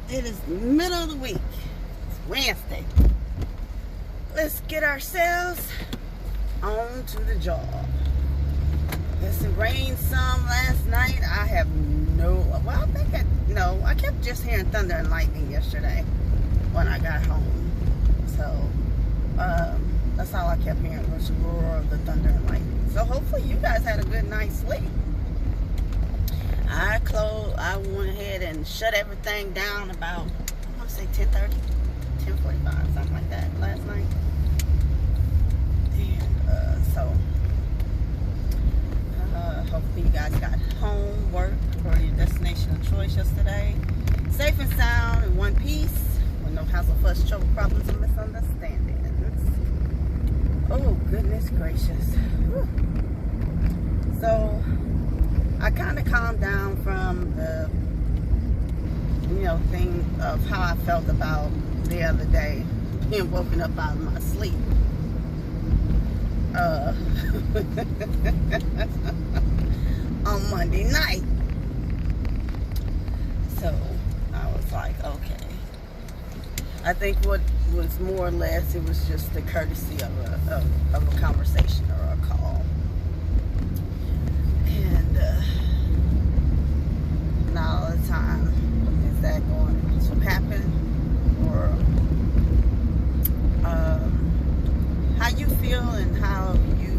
It is middle of the week. It's Wednesday. Let's get ourselves on to the job. It rained some last night. I have I kept just hearing thunder and lightning yesterday when I got home. So, that's all I kept hearing was the roar of the thunder and lightning. So hopefully you guys had a good night's sleep. I went ahead and shut everything down about, I want to say 10:30, 10:45, something like that last night. And hopefully you guys got homework or your destination of choice yesterday safe and sound in one piece with no hassle, fuss, trouble, problems, and misunderstandings. Oh, goodness gracious. Whew. So I kind of calmed down from the, thing of how I felt about the other day, being woken up out of my sleep. On Monday night. So I was like, okay. I think what was more or less, it was just the courtesy of a conversation or a call. And not all the time is that going to happen, or how you feel and how you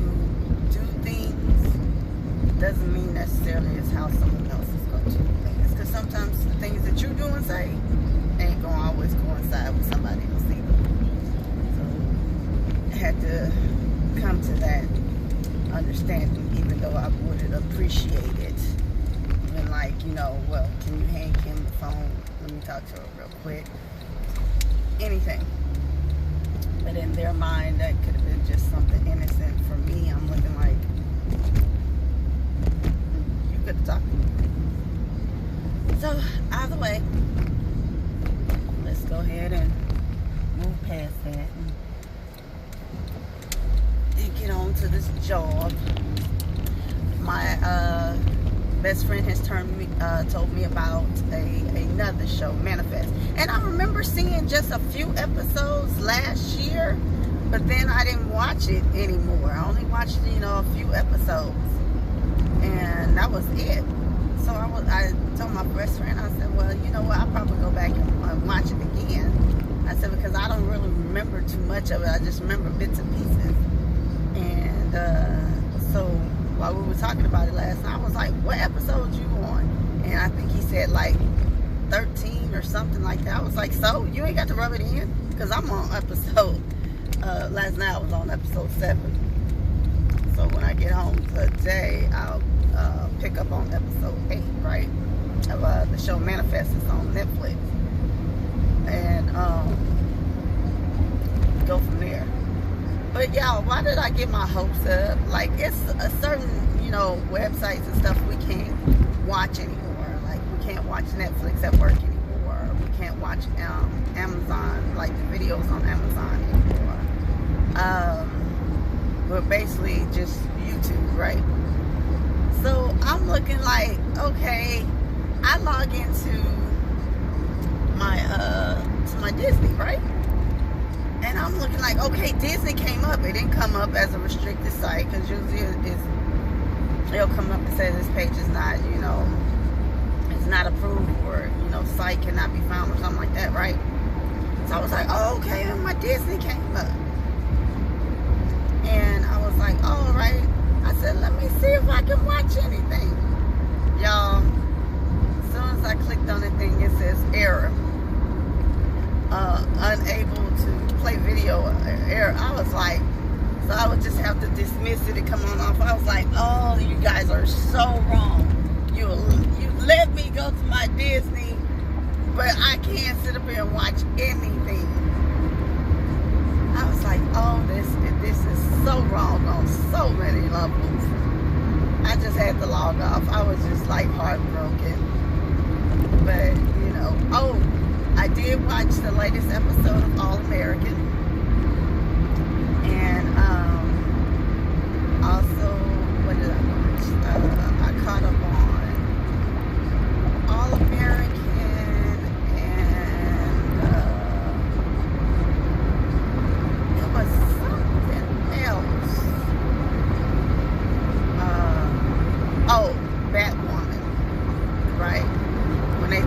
do things doesn't mean necessarily is how someone else is going to do things, because sometimes the things that you do and say ain't going to always coincide with somebody else either. So I had to come to that understanding, even though I would appreciate it. Even like, well, can you hand Kim the phone? Let me talk to her real quick. Anything. But in their mind, that could have been just something innocent. For me, I'm looking like, you could have talked to me. So, either way, let's go ahead and move past that and get on to this job. My best friend has told me about another show, Manifest. And I remember seeing just a few episodes last year, but then I didn't watch it anymore. I only watched, a few episodes, and that was it. So I told my best friend, I said, well, you know what, I'll probably go back and watch it again. I said, because I don't really remember too much of it. I just remember bits and pieces. And so while we were talking about it last night, I was like, what episode you on? And I think he said like 13 or something like that. I was like, so you ain't got to rub it in? Because I'm on episode, last night I was on episode 7. So when I get home today, I'll pick up on episode 8, right? Of the show Manifest is on Netflix. And go from there. But y'all, why did I get my hopes up? Like, it's a certain, websites and stuff we can't watch anymore. Like, we can't watch Netflix at work anymore. We can't watch Amazon, like the videos on Amazon anymore. We're basically just YouTube, right? So I'm looking like, okay, I log into my Disney, right? And I'm looking like, okay, Disney came up. It didn't come up as a restricted site, because usually it'll come up and say this page is not, it's not approved, or, site cannot be found, or something like that, right? So I was like, oh, okay, and my Disney came up. And I was like, all right. I said, let me see if I can watch anything. Y'all, as soon as I clicked on the thing, it says error. Unable to play video error. I was like, so I would just have to dismiss it and come on off. I was like, oh, you guys are so wrong. You let me go to my Disney, but I can't sit up here and watch anything. I was like, oh, this is so wrong on so many levels. I just had to log off. I was just like heartbroken. But, oh, I did watch the latest episode of All American. And also, what did I watch? I caught up on All American and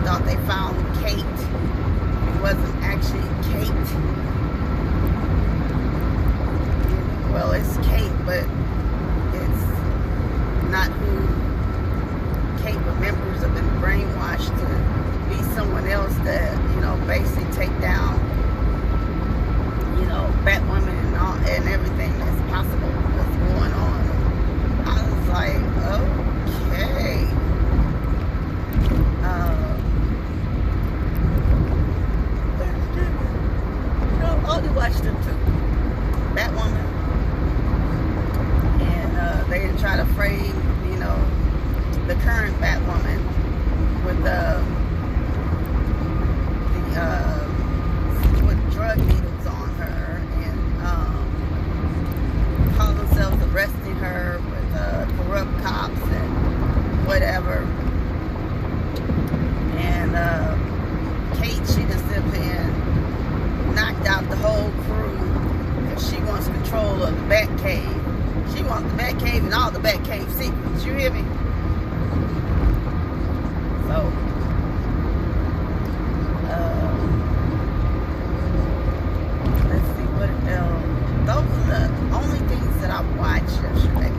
thought they found Kate. It wasn't actually Kate. Well, it's Kate, but it's not who Kate remembers. Have been brainwashed to be someone else that, you know, basically take down, you know, Batwoman and all and everything that's possible that's going on. I was like, okay. You know, I only watched them too. Batwoman. And they didn't try to frame, you know, the current Batwoman with with drug needles on her and call themselves arresting her with corrupt cops and whatever. And Kate, she just simply knocked out the whole crew because she wants control of the Batcave. She wants the Batcave and all the Batcave secrets. You hear me? So, let's see what else. Those are the only things that I watched yesterday.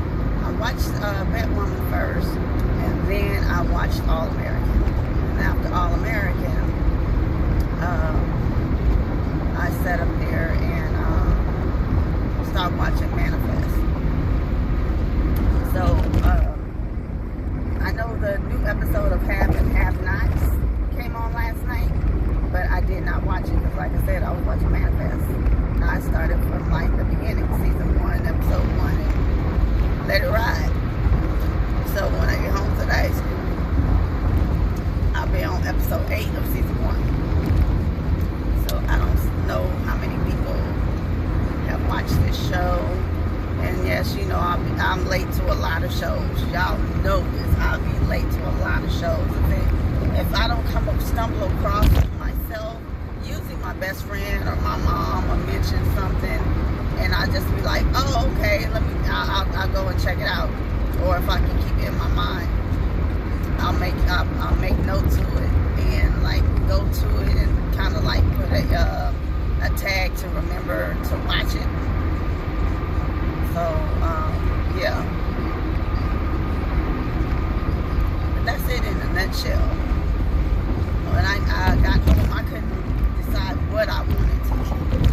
I watched Batwoman first, and then I watched All American. And after All American, I sat up there and started watching Manifest. So, I know the new episode of Have and Have Nots came on last night, but I did not watch it because, like I said, I was watching Manifest. I started from like the beginning, season 1, episode 1, and let it ride. So when I get home today, I'll be on episode 8 of season 1. So I don't know how many people have watched this show. And yes, you know, I'm late to a lot of shows. Y'all know this. I'll be late to a lot of shows. If I don't stumble across it myself, usually my best friend or my mom will mention something, and I just be like, oh, okay, I'll go and check it out. Or if I can keep it in my mind, I'll make note to it and like go to it and kind of like put a tag to remember to watch it. So, yeah. But that's it in a nutshell. When I got home, I couldn't decide what I wanted to eat.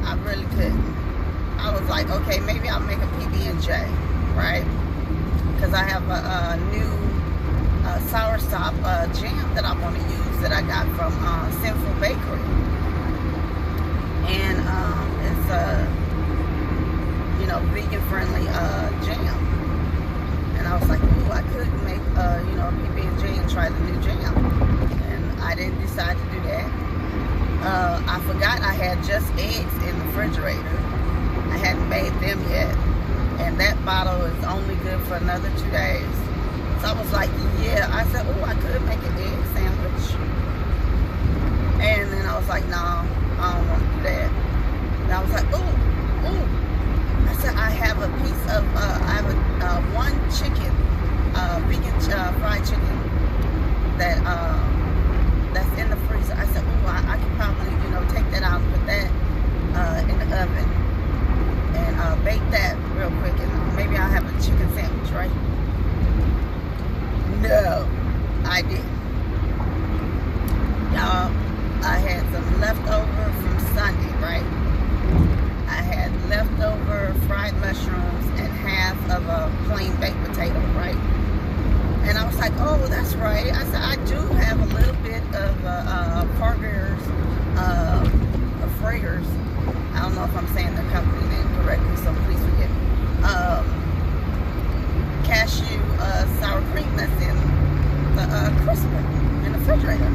I really couldn't. I was like, okay, maybe I'll make a PB&J, right? Because I have a new soursop jam that I want to use that I got from Sinful Bakery. And it's a vegan-friendly jam. And I was like, ooh, I could make, a PB&J and try the new jam. And I didn't decide to do that. I forgot I had just eggs in the refrigerator. I hadn't made them yet. And that bottle is only good for another 2 days. So I was like, yeah. I said, ooh, I could make an egg sandwich. And then I was like, no, I don't want to do that. And I was like, ooh. I said, I have a piece of, I have one chicken, vegan fried chicken that's in the freezer. I said, ooh, I could probably, take that out and put that in the oven and bake that real quick, and maybe I'll have a chicken sandwich, right? No, I didn't. Y'all, I had some leftover from Sunday, right? I had leftover fried mushrooms and half of a plain baked potato, right? And I was like, oh, that's right. I said, I do have a little bit of Fragers. I don't know if I'm saying the company name correctly, so please forgive me. Cashew sour cream that's in the crisper in the refrigerator.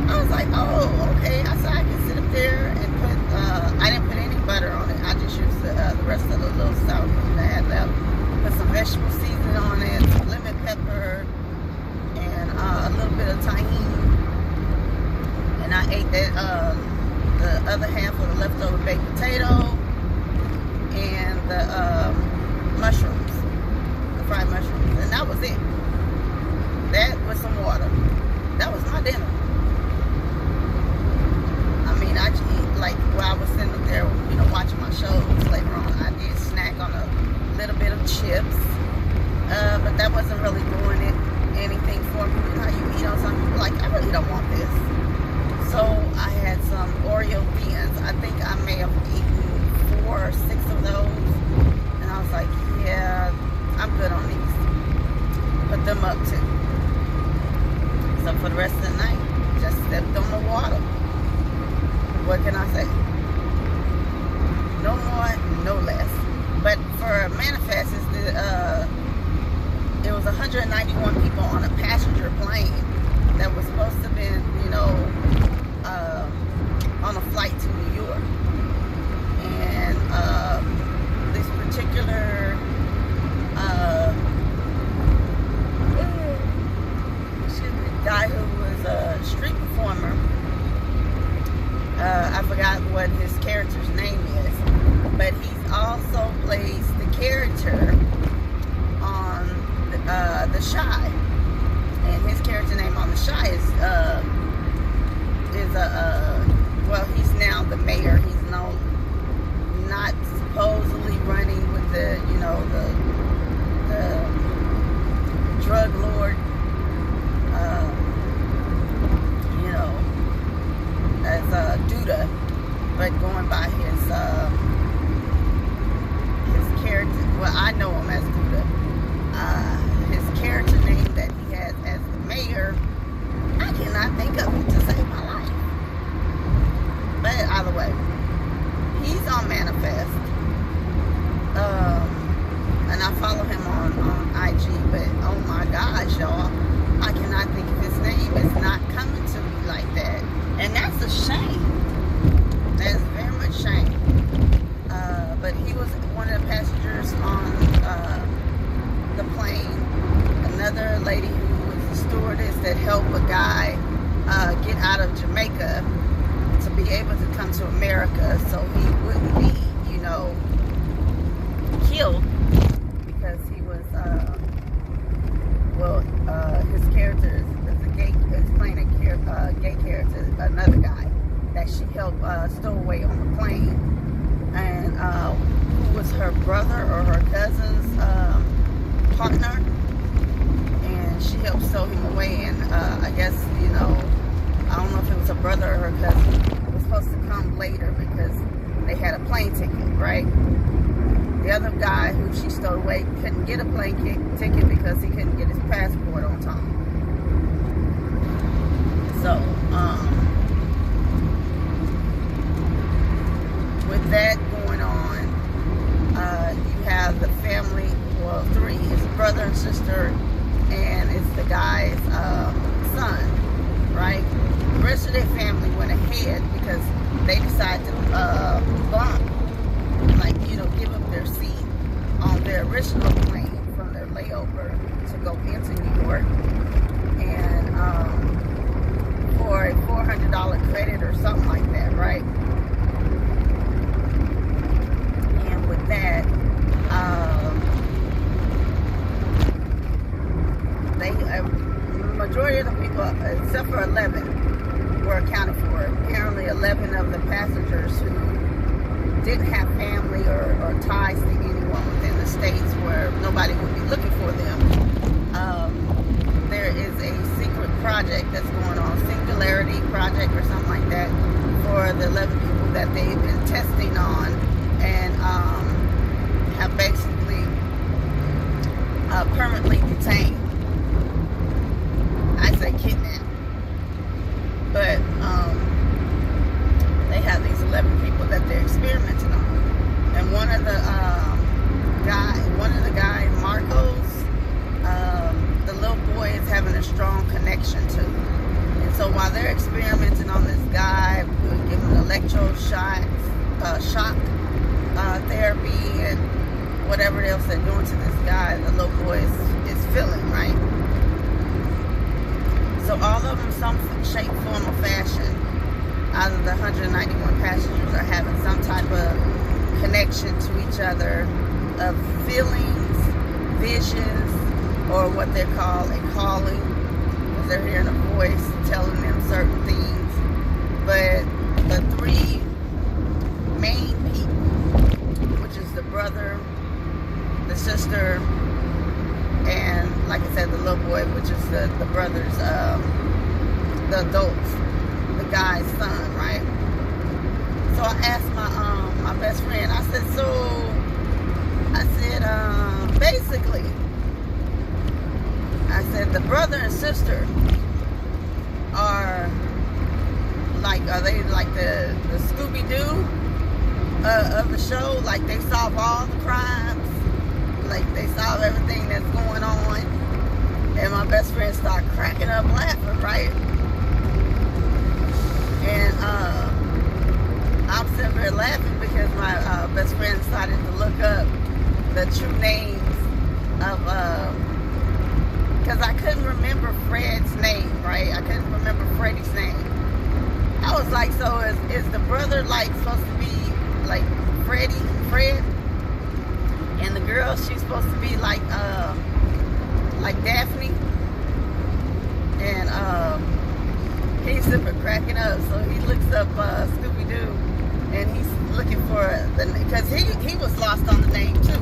I was like, oh, okay. I said I can sit up there and put, I didn't put any butter on it. I just used the rest of the little sour cream that I had left. Put some vegetable seasoning on it, some lemon pepper, and a little bit of tahini. And I ate that, the other half of the leftover baked potato and the mushrooms, the fried mushrooms. And that was it. That with some water. That was my dinner. for the rest of the night. Just stepped on the water. What can I say? No more, no less. But for manifest, it was 191 people on a passenger plane that was supposed to have been, on a flight to New York. And this particular guy who was a street performer, I forgot what his character's name is, but he's also plays the character on The Shy, and his character name on The Shy is well, he's now the mayor. He's not supposedly running with the drug lord, as Duda, but going by his character. Well, I know him as Duda. His character name that he has as the mayor, I cannot think of it to save my life. But either way, he's on Manifest, and I follow him on IG. But oh my gosh, y'all, I cannot think of his name. It's not coming to me like that, and that's a shame. That is very much shame. But he was one of the passengers on the plane. Another lady who was a stewardess that helped a guy get out of Jamaica to be able to come to America, so he wouldn't be, killed, because he was, his character is playing a gay character, another guy that she helped stow away on the plane, and who was her brother or her cousin's partner, and she helped stow him away, and I guess, I don't know if it was her brother or her cousin. It was supposed to come later because they had a plane ticket, right? The other guy who she stowed away couldn't get a plane ticket because he couldn't get his passport on time. So, with that going on, you have the family, well, three. It's brother and sister, and it's the guy's son, right? The rest of their family went ahead because they decided to bump, give up their seat on their original plane from their layover to go into New York, and for a $400 credit or something like that, right? And with that, majority of the people, except for 11, were accounted for. Apparently 11 of the passengers who didn't have family or ties to anyone within the states where nobody would be looking for them. There is a secret project that's going on, Singularity Project or something like that, for the 11 people that they've been testing on, and have basically permanently detained. I say kidnapped. But they have these 11 people that they're experimenting on, and one of the guy Marcos, the little boy is having a strong connection to. And so while they're experimenting on this guy, giving electroshock, shock therapy, and whatever else they're doing to this guy, the little boy is feeling, right? So all of them, some shape, form, or fashion, out of the 191 passengers are having some type of connection to each other, of feelings, visions, or what they call a calling, because they're hearing a voice telling them certain things. But the three main people, which is the brother, the sister, and like I said, the little boy, which is the brother's, the adults, the guy's son, right? So I asked my best friend, I said, basically, I said, the brother and sister are they like the Scooby-Doo of the show? Like they solve all the crimes, like they solve everything that's going on. And my best friend started cracking up laughing, right? And I'm sitting there laughing because my best friend started to look up the true names of, because I couldn't remember Fred's name, right? I couldn't remember Freddie's name. I was like, so is the brother like supposed to be like Fred? And the girl, she's supposed to be like Daphne? And he's super cracking up, so he looks up Scooby-Doo, and he's looking for because he was lost on the name too.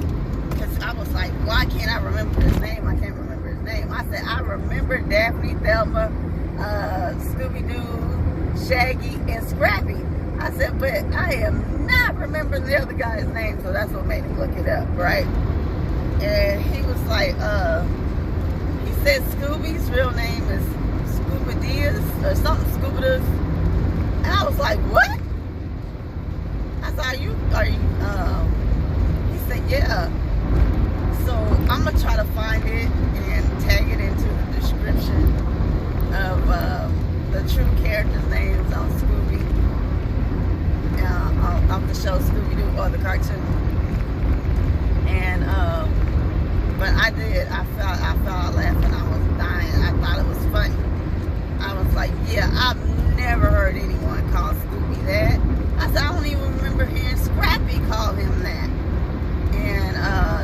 Because I was like, why can't I remember his name? I can't remember his name. I said, I remember Daphne, Thelma, Scooby-Doo, Shaggy, and Scrappy. I said, but I am not remembering the other guy's name, so that's what made me look it up, right? And he was like, he said Scooby's real name is Scooby-Doo or something, Scooby-Doo. And I was like, what? I said, are you, he said, yeah. So I'm going to try to find it and tag it into the description of the true characters' names on Scooby, of the show Scooby-Doo or the cartoon. And, but I did. I felt laughing. I was dying. I thought it was funny. I was like, yeah, I've never heard anyone call Scooby that. I said, I don't even remember hearing Scrappy call him that. And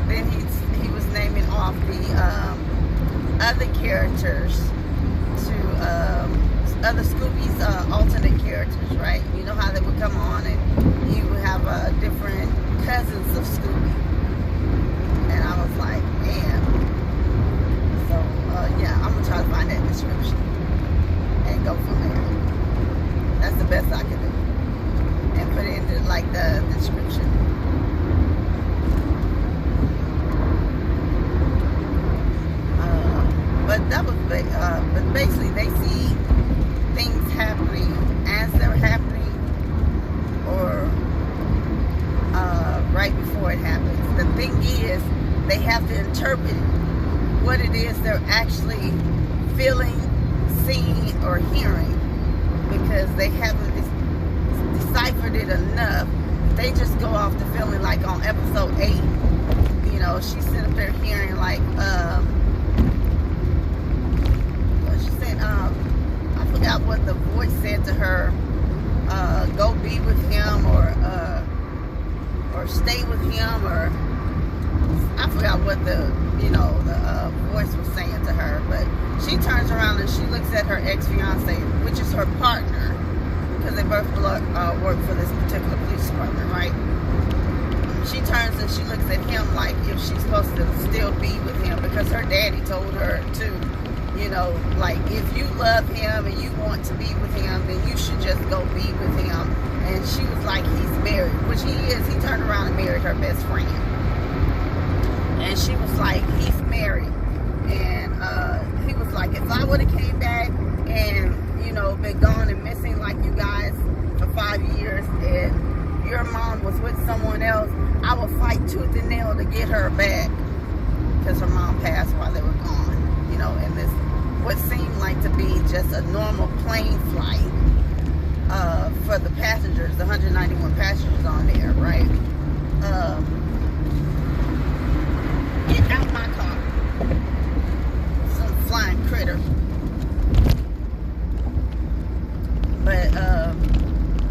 then he was naming off the other characters to other Scooby's alternate characters, right? You know how they would come on and you would have different cousins of Scooby. And I was like, man. So, yeah, I'm going to try to find that description and go from there. That's the best I can do. And put it into, like, the description. But that was, but basically they see things happening as they're happening or right before it happens. The thing is, they have to interpret what it is they're actually feeling, seeing, or hearing, because they haven't deciphered it enough. They just go off the feeling. Like on episode 8, you know, she's sitting up there hearing like she said, I forgot what the voice said to her, go be with him, or stay with him, or I forgot what the voice was saying to her. But she turns around and she looks at her ex-fiance, which is her partner, because they both work for this particular police department, right? She turns and she looks at him like if she's supposed to still be with him, because her daddy told her to, you know, like, if you love him and you want to be with him, then you should just go be with him. And she was like, he's married, which he is. He turned around and married her best friend. And she was like, he's married. And he was like, if I would have came back and, you know, been gone and missing like you guys for 5 years, and your mom was with someone else, I would fight tooth and nail to get her back, because her mom passed while they were gone, you know, in this what seemed like to be just a normal plane flight for the passengers, the 191 passengers on there, right? Get out my car. Some flying critter. But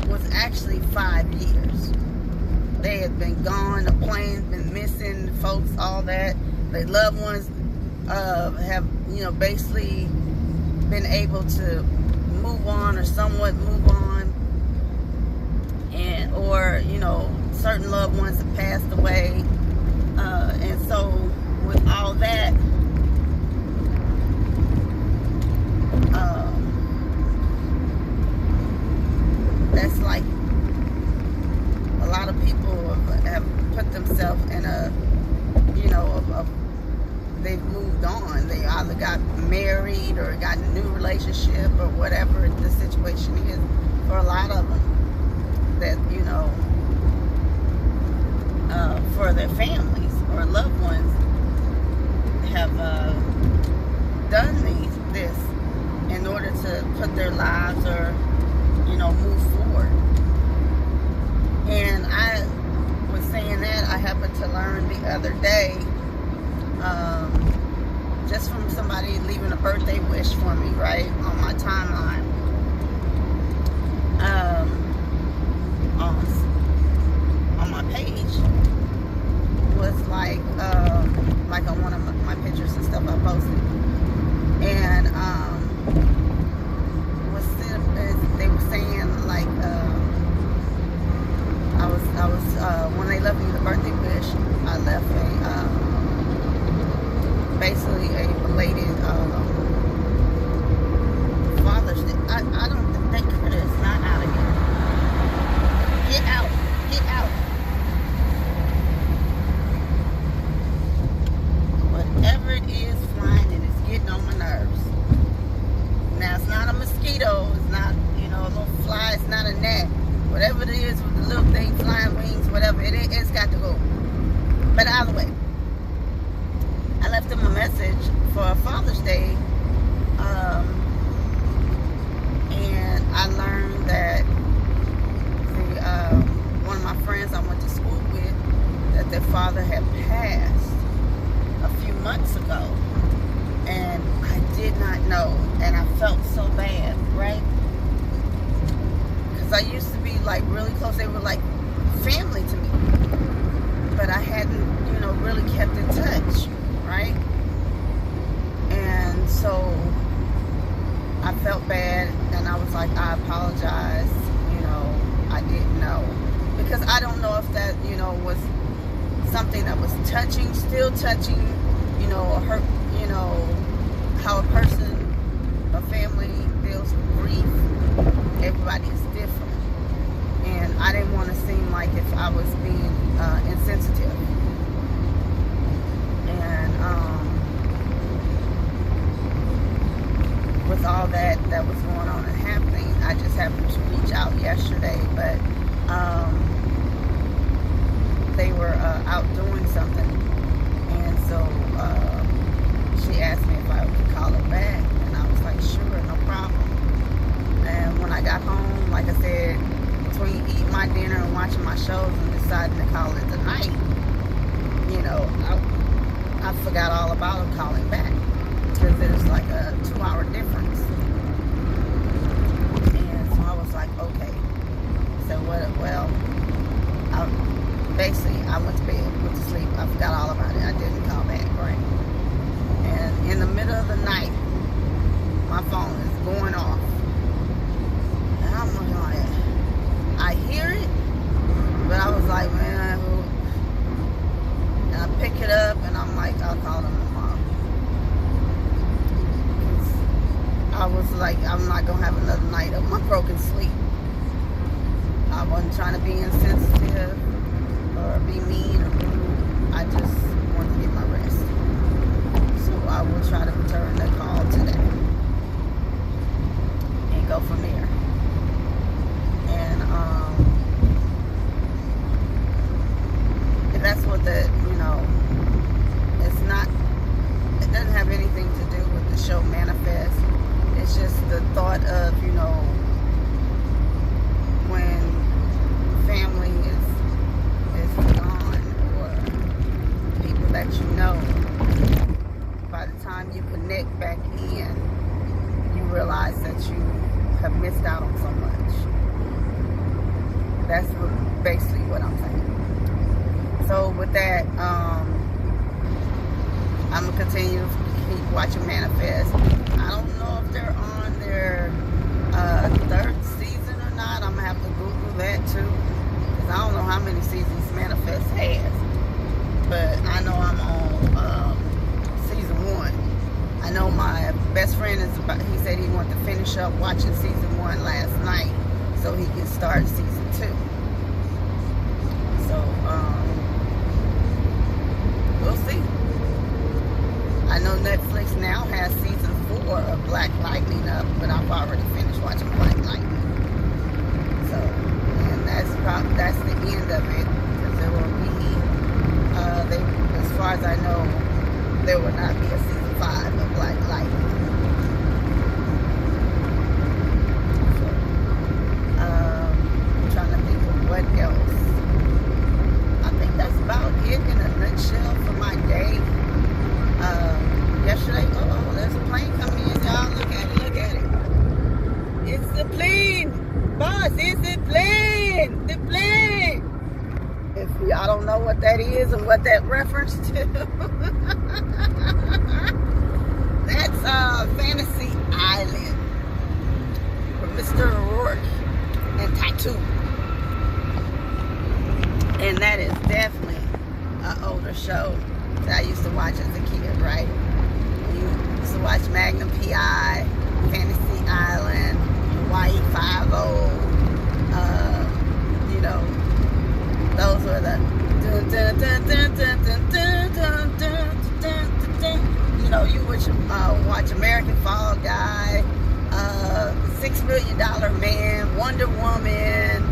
was actually 5 years. They had been gone, the plane's been missing, folks, all that. Their loved ones have, you know, basically been able to move on, or somewhat move on, and or, you know, certain loved ones have passed away, and so with all that, that's like a lot of people have put themselves in a, you know, they've moved on. They either got married or got a new relationship relationship or whatever the situation is, for a lot of them, that, for their families or loved ones have done this in order to put their lives or, move forward. And I was saying that I happened to learn the other day, just from somebody leaving a birthday wish for me, right, on my timeline, on my page, was like on one of my pictures and stuff I posted, and they were saying, like, I was when they left me the birthday wish, I left basically a belated Father's Day. I don't think Critter is not out of here. Get out. Get out. Whatever it is flying, and it's getting on my nerves. Now, it's not a mosquito. It's not, a little fly. It's not a gnat. Whatever it is with the little thing, flying wings, whatever, it's got to go. But either way, I left him a message for Father's Day, and I learned that one of my friends I went to school with, that their father had passed a few months ago, and I did not know, and I felt so bad, right? Because I used to be like really close. They were like family to me, but I hadn't, really kept in touch, right? And so I felt bad, and I was like, I apologize, I didn't know, because I don't know if that, was something that was still touching, or hurt, how a person, a family deals with grief. Everybody is different, and I didn't want to seem like if I was being insensitive. And with all that was going on and happening, I just happened to reach out yesterday, but they were out doing something, and so she asked me if I could call her back, and I was like, sure, no problem. And when I got home, like I said, between eating my dinner and watching my shows and deciding to call it the night, I forgot all about her calling back, because there's like a 2-hour difference. And so I was like, okay. So well, I went to bed, went to sleep. I forgot all about it. I didn't call back, right? And in the middle of the night, my phone is going off. And I'm like, I hear it, but I was like, man, and I pick it up, and I'm like, I'll call them tomorrow. I was like, I'm not going to have another night of my broken sleep. I wasn't trying to be insensitive or be mean or rude. I just wanted to get my rest. So I will try to return the call today and go from there. And that's what it doesn't have anything to do with the show Manifest. It's just the thought of, when family is gone, or people that by the time you connect back in, you realize that you have missed out on so much. That's basically what I'm saying. So with that, I'm going to continue to keep watching Manifest. I don't know if they're on their third season or not. I'm going to have to Google that too, because I don't know how many seasons Manifest has. But I know I'm on season 1. I know my best friend he said he wanted to finish up watching season 1 last night so he can start season 2. So, we'll see. I know Netflix now has season 4 or a Black Lightning up, but I've already finished watching Black Lightning. So, and that's the end of it, because there will be, as far as I know, there will not be a season 5 of Black Lightning. So, I'm trying to think of what else. I think that's about it in a nutshell for my day. Yesterday, there's a plane coming in, y'all. Look at it. It's the plane. Boss, it's the plane. The plane. If y'all don't know what that is and what that reference to, that's Fantasy Island from Mr. O'Rourke and Tattoo. And that is definitely an older show that I used to watch as a kid, right? You used to watch Magnum P.I., Fantasy Island, Hawaii Five-0, you know, those were the dun, dun, dun, dun, dun, dun, dun, dun, dun, dun, dun. You know, you would watch American Fall Guy, $6 Million Man, Wonder Woman,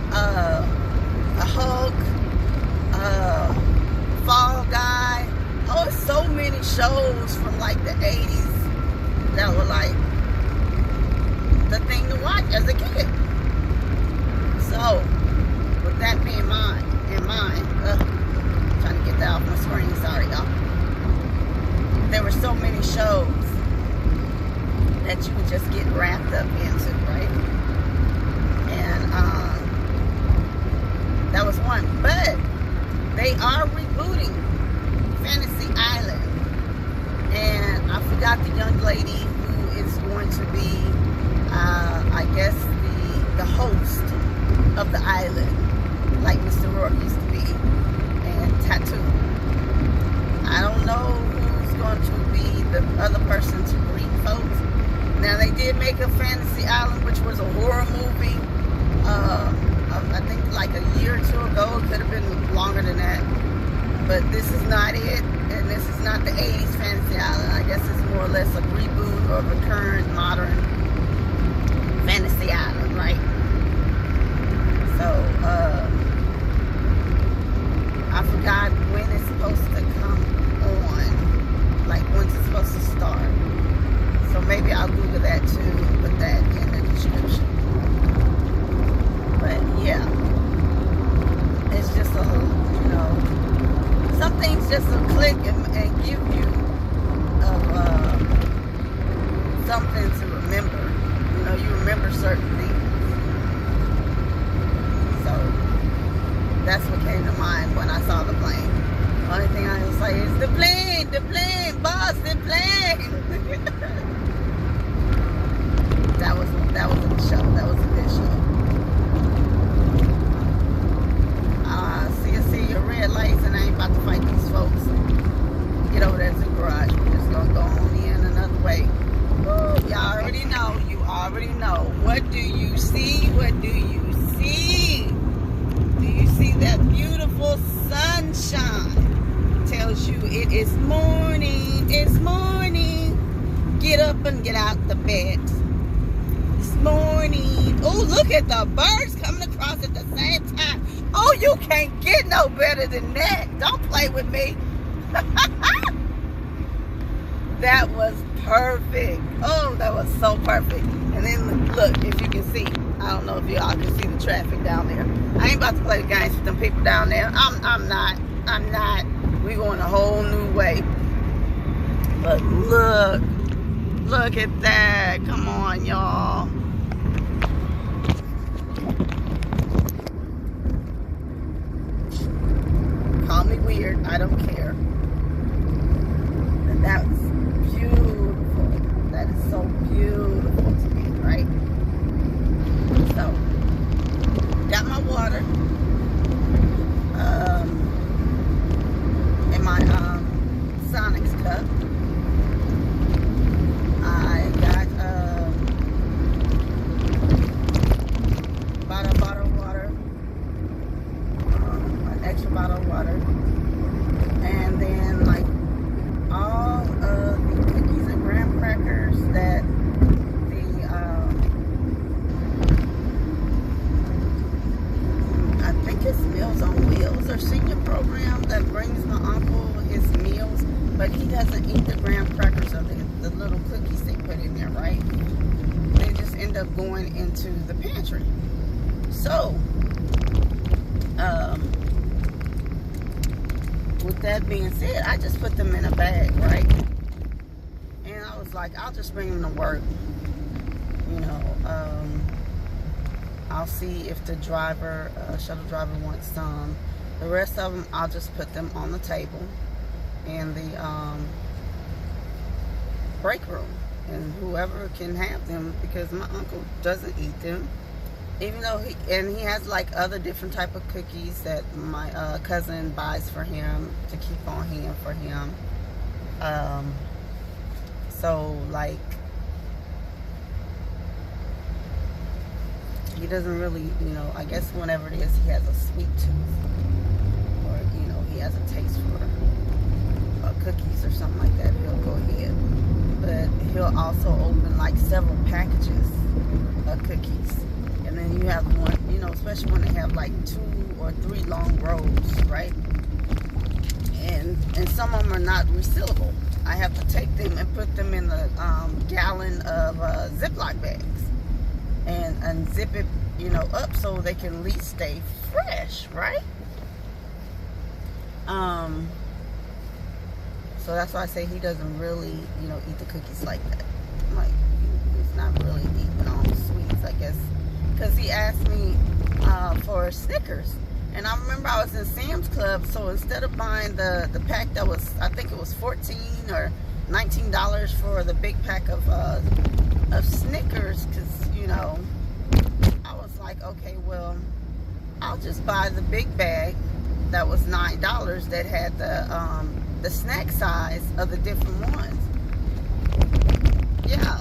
the Hulk, Fall Guy. Oh, so many shows from like the 80s that were like the thing to watch as a kid. So, with that being in mind, trying to get that off my screen, sorry y'all. There were so many shows that you would just get wrapped up into, right? And that was one. But they are rebooting Fantasy Island, and I forgot the young lady who is going to be, I guess, the host of the island, like Mr. Rourke used to be, and Tattoo. I don't know who's going to be the other person to greet folks. Now, they did make a Fantasy Island, which was a horror movie, I think like a year or two ago. It could have been longer than that. But this is not it, and this is not the 80s Fantasy Island. I guess it's more or less a reboot or a current modern Fantasy Island, right? So, I forgot when it's supposed to come on, like when's it supposed to start. So maybe I'll Google that too and put that in the description. But yeah, it's just a, you know, some things just will click and give you something to remember. You know, you remember certain things. So that's what came to mind when I saw the plane. The only thing I was like, is the plane, boss, the plane. That was a good show. That was a good show. See your red lights, and I ain't about to fight these folks. Get over there to the garage. We're just gonna go on in another way. Woo, y'all already know. You already know. What do you see? What do you see? Do you see that beautiful sunshine? Tells you it is morning. It's morning. Get up and get out the bed. It's morning. Oh, look at the birds coming across at the same time. Oh, you can't get no better than that. Don't play with me. That was perfect. Oh, that was so perfect. And then look, if you can see, I don't know if y'all can see the traffic down there. I ain't about to play the games with them people down there. I'm not. We going a whole new way. But look at that. Come on, y'all. Call me weird, I don't care. And that's beautiful. That is so beautiful to me, right? So, got my water in my Sonics cup. I got up going into the pantry. So, with that being said, I just put them in a bag, right? And I was like, I'll just bring them to work. You know, I'll see if the driver, shuttle driver wants some. The rest of them, I'll just put them on the table in the break room. And whoever can have them, because my uncle doesn't eat them. Even though he has like other different type of cookies that my cousin buys for him to keep on hand for him. So like, he doesn't really, you know, I guess whenever it is he has a sweet tooth, or you know, he has a taste for cookies or something like that, he'll go ahead. But he'll also open like several packages of cookies. And then you have one, you know, especially when they have like 2 or 3 long rows, right? And some of them are not resealable. I have to take them and put them in the gallon of Ziploc bags and zip it, you know, up so they can at least stay fresh, right? So that's why I say he doesn't really, you know, eat the cookies like that. Like, he's not really eating all the sweets, I guess. Because he asked me for Snickers. And I remember I was in Sam's Club, so instead of buying the pack that was, I think it was $14 or $19 for the big pack of Snickers, because, you know, I was like, okay, well, I'll just buy the big bag that was $9 that had the snack size of the different ones. Yeah,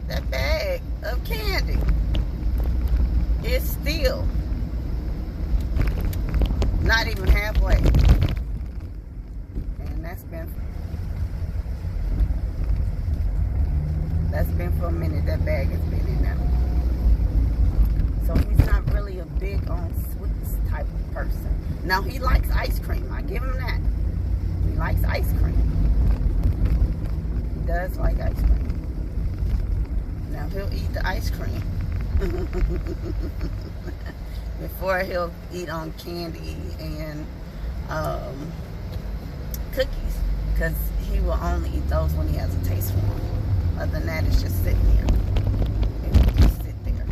that bag of candy is still not even halfway, and that's been for a minute. That bag has been in there. So he's not really a big on sweets type of person. Now he likes ice cream. I give him that. He likes ice cream. He does like ice cream. Now he'll eat the ice cream before he'll eat on candy and cookies, because he will only eat those when he has a taste for them. Other than that, it's just sitting there. It will just sit there.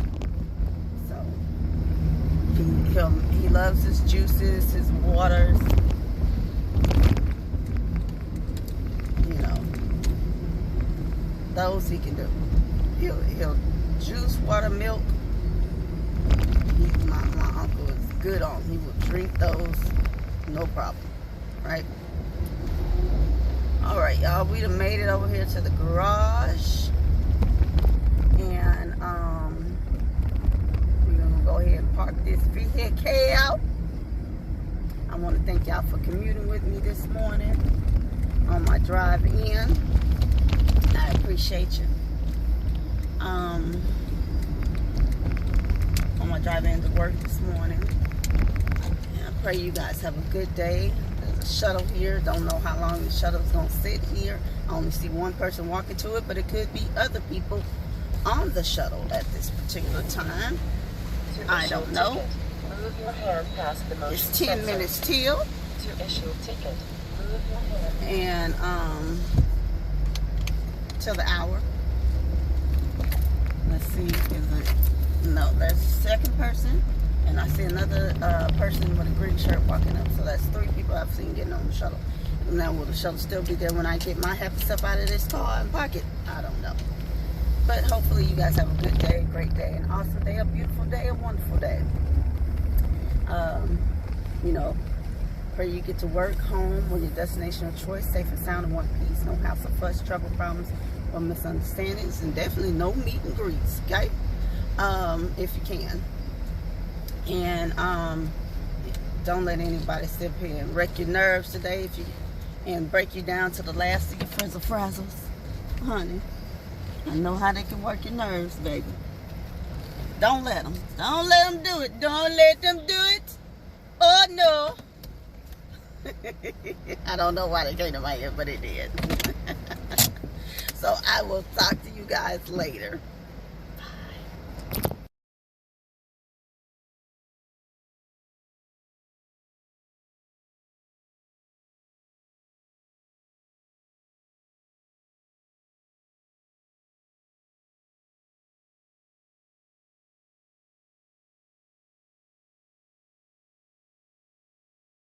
So he loves his juices, his waters. You know, those he can do. He'll juice, water, milk. My uncle is good on. He will drink those, no problem, right? All right, y'all. We done made it over here to the garage, and we're gonna go ahead and park this vehicle out. I want to thank y'all for commuting with me this morning on my drive in. I appreciate you. On my drive in to work this morning. And I pray you guys have a good day. There's a shuttle here. Don't know how long the shuttle's gonna sit here. I only see one person walking to it, but it could be other people on the shuttle at this particular time. I don't know. Move your hand past the motion It's 10 minutes till. To issue a ticket, move your hand. And till the hour. Let's see, is it? No, there's a second person, and I see another person with a green shirt walking up. So that's 3 people I've seen getting on the shuttle. Now, will the shuttle still be there when I get my happy stuff out of this car and park it? I don't know. But hopefully you guys have a good day, a great day, an awesome day, a beautiful day, a wonderful day. You know, pray you get to work, home, or your destination of choice, safe and sound, in one piece. No hassle, fuss, trouble, problems, or misunderstandings, and definitely no meet and greets, okay? If you can. And don't let anybody sit here and wreck your nerves today and break you down to the last of your frizzle frazzles. Honey, I know how they can work your nerves, baby. Don't let them. Don't let them do it. Don't let them do it. Oh, no. I don't know why they came to my ear, but it did. So I will talk to you guys later.